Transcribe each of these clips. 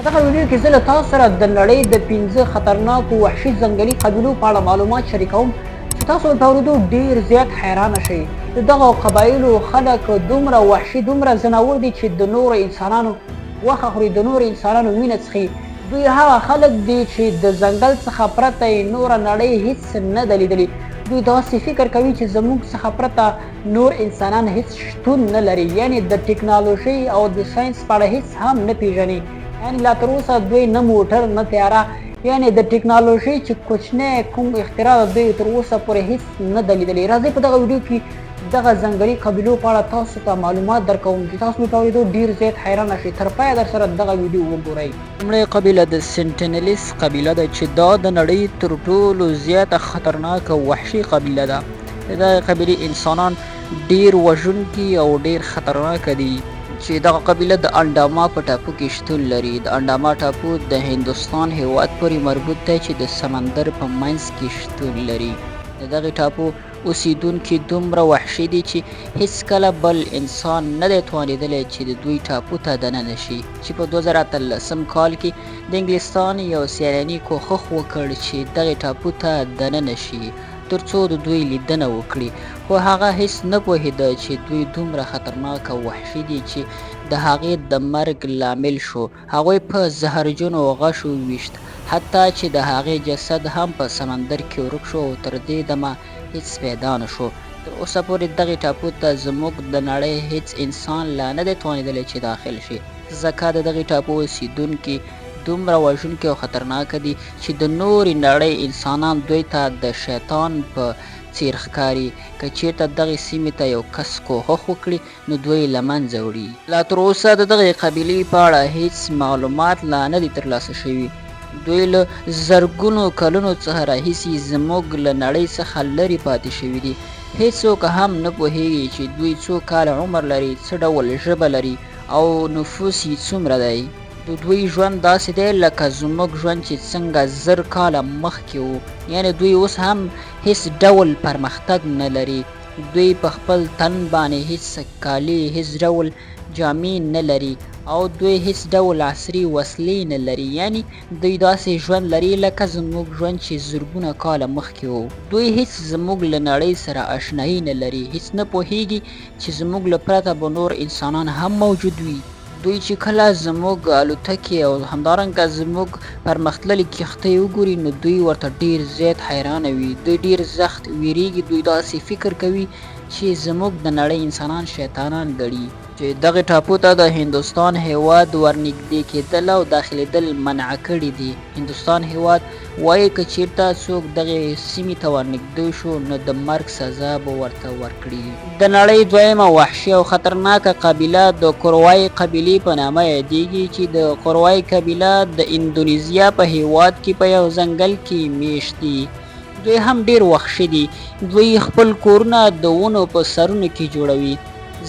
په دغه ویډیو کې زه له تاسو سره د نړۍ د 15 خطرناکو وحشي ځنګلي قبیلو په اړه معلومات شریکوم چې تاسو به په اورېدو ډېر زیات حیرانه شئ. د دغو قبایلو خلک دومره وحشي، دومره ځناور دي چې د نورو انسانانو غوښه خوري، د نورو انسانانو وینه څښي. دوی هغه خلک دي چې د ځنګل څخه پرته یې نوره نړۍ هیڅ نه ده لیدلې. دوی داسې فکر کوي چې زموږ څخه پرته نور انسانان هیڅ شتون نه لري، یعنې د ټکنالوژۍ او د ساینس په اړه هیڅ هم نه پیژني. یعنې لا تر اوسه دوی نه موټر نه تیاره، یعنې د ټکنالوژۍ چې کوچنی کوم اختراع ده دوی تر اوسه پورې هیڅ نه ده لیدلې. راځئ په دغه ویډیو کې دغه ځنګلي قبیلو په اړه تاسو ته معلومات درکوم چې تاسو به په اورېدو ډېر زیات حیرانه شئ. تر پایه در سره دغه ویډیو وګورئ. لومړۍ قبیله د سینټینلیس قبیله ده چې دا د نړۍ تر ټولو زیاته خطرناکه وحشي قبیله ده. د دغې قبیلې انسانان ډېر وژونکي او ډېر خطرناکه دي چې دغه قبیله د انډاما په ټاپو کې شتون لري. د انډاما ټاپو د هندوستان هیواد پورې مربوط دی چې د سمندر په منځ کې شتون لري. د دغې ټاپو اوسیدونکي دومره وحشي دي چې هیڅکله بل انسان نه دی توانېدلی چې د دوی ټاپو ته دننه شي، چې په 2013 کال کې د انګلستان یو سیلاني کوښښ وکړ چې دغې ټاپو ته دننه شي تر څو د دوی لیدنه وکړي، خو هغه هیڅ نه پوهېده چې دوی دومره خطرناک او وحشي دي چې د هغې د مرګ لامل شو. هغوی په زهرجنو غشو ویشت، حتی چې د هغې جسد هم په سمندر کې ورک شو او تر دې دمه هیڅ پیدا نه شو. تر اوسه پورې دغې ټاپو ته زموږ د نړۍ هیڅ انسان لا نه دی توانېدلی چې داخل شي، ځکه د دغې ټاپو اوسیدونکي دومره وژونکي او خطرناکه دي چې د نورې نړۍ انسانان دوی ته د شیطان په څیر ښکاري. که چیرته دغې سیمې ته یو کس کوښښ وکړي نو دوی له منځه وړي. لا تر اوسه د دغې قبیلې په اړه هیڅ معلومات لا نه دي ترلاسه شوي. دوی له زرګونو کلونو څخه راهیسې زموږ له نړۍ څخه لرې پاتې شوي دي. هیڅوک هم نه پوهیږي چې دوی څو کاله عمر لري، څه ډول ژبه لري او نفوس یې څومره دی. د دوی ژوند داسې دی لکه زموږ ژوند چې څنګه 1000 کاله مخکې و، یعنې دوی اوس هم هیڅ ډول پرمختګ نه لري. دوی په خپل تن باندې هیڅ کالي، هیڅ ډول جامې نه لري او دوی هیڅ ډول عصري وسلې نه لري، یعنی دوی داسې ژوند لري لکه زموږ ژوند چې زرګونه کاله مخکې و. دوی هیڅ زموږ له نړۍ سره آشنایي نه لري، هیڅ نه پوهیږي چې زموږ له پرته به نور انسانان هم موجود وي. دوی چې کله زموږ الوتکې او همدارنګه زموږ پرمختللې کښتۍ وګوري نو دوی ورته ډیر زیات حیرانه وي. دوی ډیر سخت ویریږي. دوی داسې فکر کوي چې زموږ د نړۍ انسانان شیطانان ګڼي، چې دغې ټاپو ته د هندوستان هیواد ورنږدې کېدل او داخلېدل منع کړي دي. هندوستان هیواد وایي که چیرته څوک دغې سیمې ته ورنږدې شو نو د مرګ سزا به ورته ورکړي. د نړۍ دویمه وحشي او خطرناکه قبیله د کوروای قبیلې په نامه یادېږي، چې د کوروای قبیله د اندونیزیا په هیواد کې په یو ځنګل کې میشت دي. دوی هم ډیر وحشي دي. دوی خپل کورونه د ونو په سرونو کې جوړوي،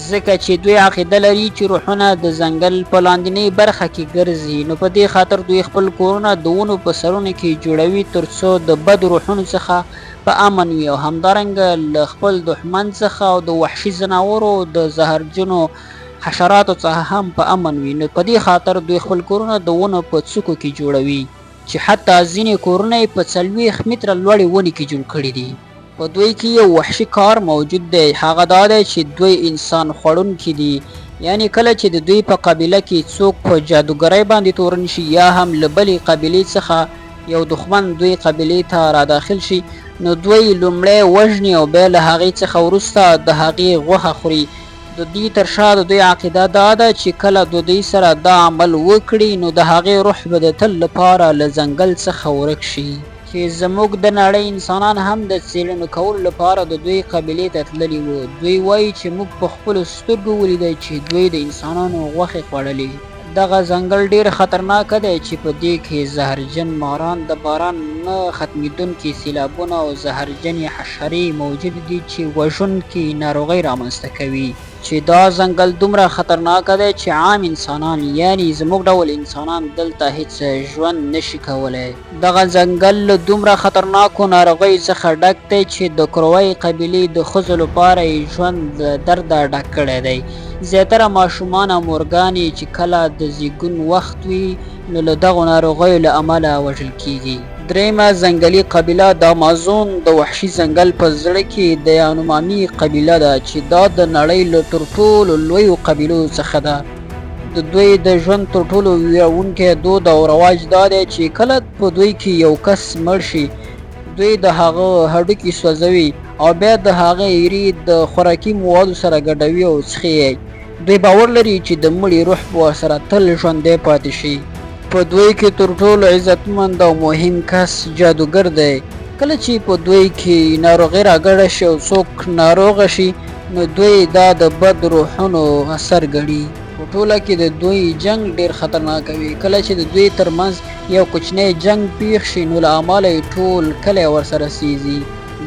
ځکه چې دوی عقیده لري چې روحونه د ځنګل په لاندنۍ برخه کې ګرځي. نو په دې خاطر دوی خپل کورونه د ونو په سرونو کې جوړوي تر څو د بد روحونو څخه په امن وي او همدارنګه له خپل دښمن څخه او د وحشي ځناورو د زهرجنو حشراتو څخه هم په امن وي. نو په دې خاطر دوی خپل کورونه د ونو په څوکو کې جوړوي، چې حتی ځینې کورونه یې په 40 متره لوړې ونې کې جوړ کړي دي. په دوی کې یو وحشي کار موجود دی، هغه دا دی چې دوی انسان خوړونکي دي. یعنی کله چې د دوی په قبیله کې څوک په جادوګرۍ باندې تورن شي یا هم له بلې قبیلې څخه یو دښمن دوی قبیلې ته را داخل شي نو دوی لومړی وژني او بیا له هغې څخه وروسته د هغې غوښه خوري. د دې تر شا د دوی عقیده دا ده چې کله د دوی سره دا عمل وکړي نو د هغې روح به د تل لپاره له ځنګل څخه ورک شي. چې زموږ د نړۍ انسانان هم د څېړنو کولو لپاره د دوی قبیلې ته تللي وو. دوی وایي چې موږ په خپلو سترګو ولیدی چې دوی د انسانانو غوښې خوړلې. دغه ځنګل ډیر خطرناکه دی چې په دې کې زهرجن ماران، د باران نه ختمېدونکي سیلابونه او زهرجنې حشرې موجود دي چې وژونکي ناروغۍ رامنځته کوي. چې دا ځنګل دومره خطرناکه دی چې عام انسانان یعنی زموږ ډول انسانان دلته هیڅ ژوند نشي کولی. دغه ځنګل له دومره خطرناکو ناروغیو څخه ډک دی چې د کوروای قبیلې د ښځو لپاره یې ژوند له درده ډک کړی دی. زیاتره ماشومان او مورګانې چې کله د زیږون وخت وي نو له دغو ناروغیو له امله وژل کیږي. درېیمه ځنګلي قبیله د امازون د وحشي ځنګل په زړه کې د یانومامي قبیله ده چې دا د نړۍ له تر ټولو لویو قبیلو څخه ده. د دوی د ژوند تر ټولو ویرونکی دود او رواج دا دی چې کله په دوی کې یو کس مړ شي دوی د هغه هډوکي سوځوي او بیا د هغه ایرې د خوراکي موادو سره ګډوي او څښي. دوی باور لري چې د مړي روح به ورسره تل ژوندی پاتې شي. په دوی کې تر ټولو عزتمند او مهم کس جادوګر دی. کله چې په دوی کې ناروغي راګډه شي او څوک ناروغه شي نو دوی دا د بد روحونو اثر ګڼي. په ټوله کې د دوی جنگ ډیر خطرناک وي. کله چې د دوی ترمنځ یو کوچنی جنگ پیښ شي نو له امله ټول کلی ورسره سیزي.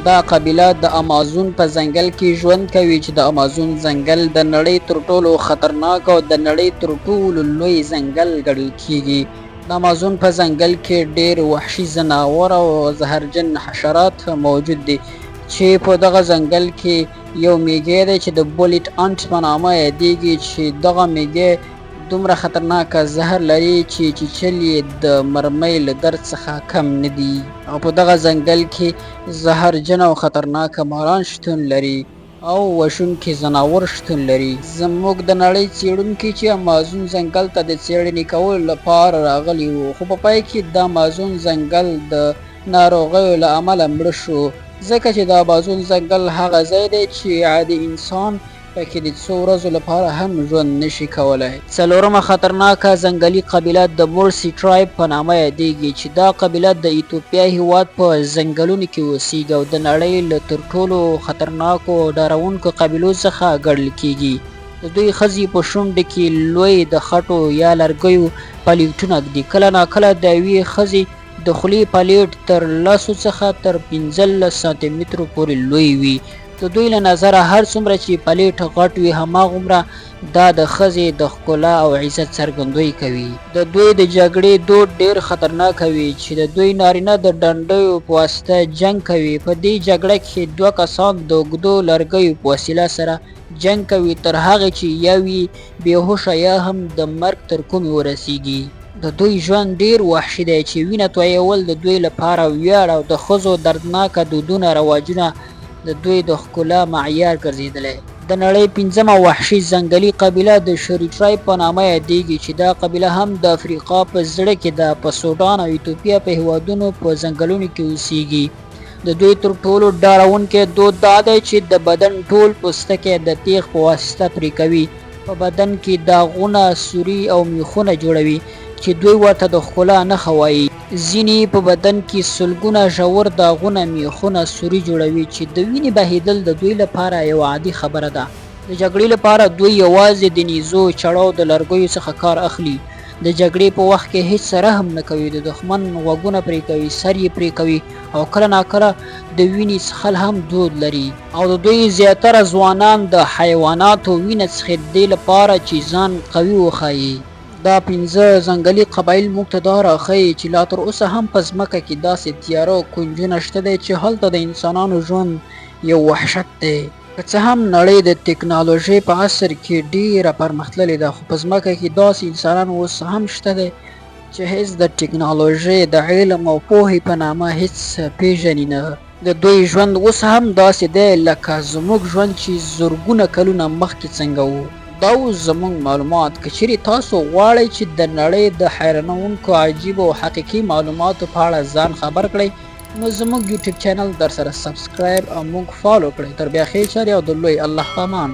دا قبیله د امازون په ځنګل کې ژوند کوي چې د امازون ځنګل د نړۍ تر ټولو خطرناک او د نړۍ تر ټولو لوی ځنګل ګڼل کیږي. د امازون په ځنګل کې ډیر وحشي ځناور او زهرجن حشرات موجود دي چې په دغه ځنګل کې یو میږی دی چې د بولیټ انټ په نامه یادیږي چې دغه میږی دومره خطرناکه زهر لري چې چیچل یې د مرمۍ له درد څخه کم نه دي. او په دغه ځنګل کې زهرجن او خطرناکه ماران شتون لري او وژونکي ځناور شتون لري. زموږ د نړۍ څیړونکي چې امازون ځنګل ته د څیړنې کولو لپاره راغلي وو خو په پای کې د امازون ځنګل د ناروغیو له امله مړه شو ځکه چې د امازون ځنګل هغه ځای دی چې عادي انسان پکې د څو ورځو لپاره هم ژوند نشي کولای. څلورمه خطرناکه ځنګلي قبیله د مورسی ټرایب په نامه یادیږي چې دا قبیله د ایتوپیا هیواد په ځنګلونو کې اوسیږي او د نړۍ له تر ټولو خطرناکو او ډارونکو قبیلو څخه ګڼل کیږي. د دوی ښځې په شونډو کې لوی د خټو یا لرګیو پلیټونه ږدي. کله ناکله د یوې ښځې د خولې پلیټ تر 10 څخه تر 15 سانتي مترو پورې لوی وي. د دوی له نظره هر څومره چې پلیټ غټ وي هماغومره دا د ښځې د ښکلا او عزت څرګندوی کوي. د دوی د جګړې دود ډیر خطرناک وي چې د دوی نارینه د ډنډیو په واسطه جنگ کوي. په دې جګړه کې 2 کسان د اوږدو لرګیو په وسیله سره جنگ کوي تر هغه چې یو یې بېهوشه یا هم د مرګ تر کومې ورسیږي. د دوی ژوند ډیر وحشي دی چې وینه تویول د دوی لپاره ویاړ او د ښځو دردناکه دودونه رواجونه د دوی د ښکلا معیار ګرځېدلی. د نړۍ 5مه وحشي ځنګلي قبیله د شری ټرایب په نامه یادیږي چې دا قبیله هم د افریقا په زړه کې ده. په سودان او ایتوپیا په هیوادونو په ځنګلونو کې اوسیږي. د دوی تر ټولو ډارونکی دود دا دی چې د بدن ټول پوستکی د تیغ په واسطه پرې کوي. په بدن کې داغونه سوري او میخونه جوړوي چې دوی ورته د ښکلا نښه وایي. ځینې په بدن کې سلګونه ژور داغونه میخونه سوري جوړوي چې د وینې بهیدل د دوی لپاره یو عادي خبره ده. د جګړې لپاره دوی یوازې د نیزو چړاو د لرګیو څخه کار اخلي. د جګړې په وخت کې هیڅ رحم نه کوي. د دښمن غوږونه پرې کوي، سر یې پرې کوي او کله ناکله د وینې څښل هم دود لري. او د دوی زیاتره ځوانان د حیواناتو وینه څښي د دې لپاره چې ځان قوي وښایي. دا 5 ځنګلي قبایل موږ ته دا راښیي چې لا تر اوسه هم په ځمکه کې داسې تیاره او کنجونه شته دی چې هلته د انسانانو ژوند یو وحشت دی. که څه هم نړۍ د ټکنالوژۍ په عصر کې ډیره پرمختللې ده خو په ځمکه کې داسې انسانان اوس هم شته دی چې هیڅ د ټکنالوژۍ د علم او پوهې په نامه هیڅ پیژني نه. د دوی ژوند اوس هم داسې دی لکه زموږ ژوند چې زرګونه کلونه مخکې څنګه وو. دا اوس زموږ معلومات. که چیرې تاسو غواړئ چې د نړۍ د حیرانوونکو عجیبو او حقیقي معلوماتو په اړه ځان خبر کړئ نو زموږ یوټیوب چینل در سره سبسکرایب او موږ فالو کړئ. تر بیا ښې چارې او د لوی الله په امان.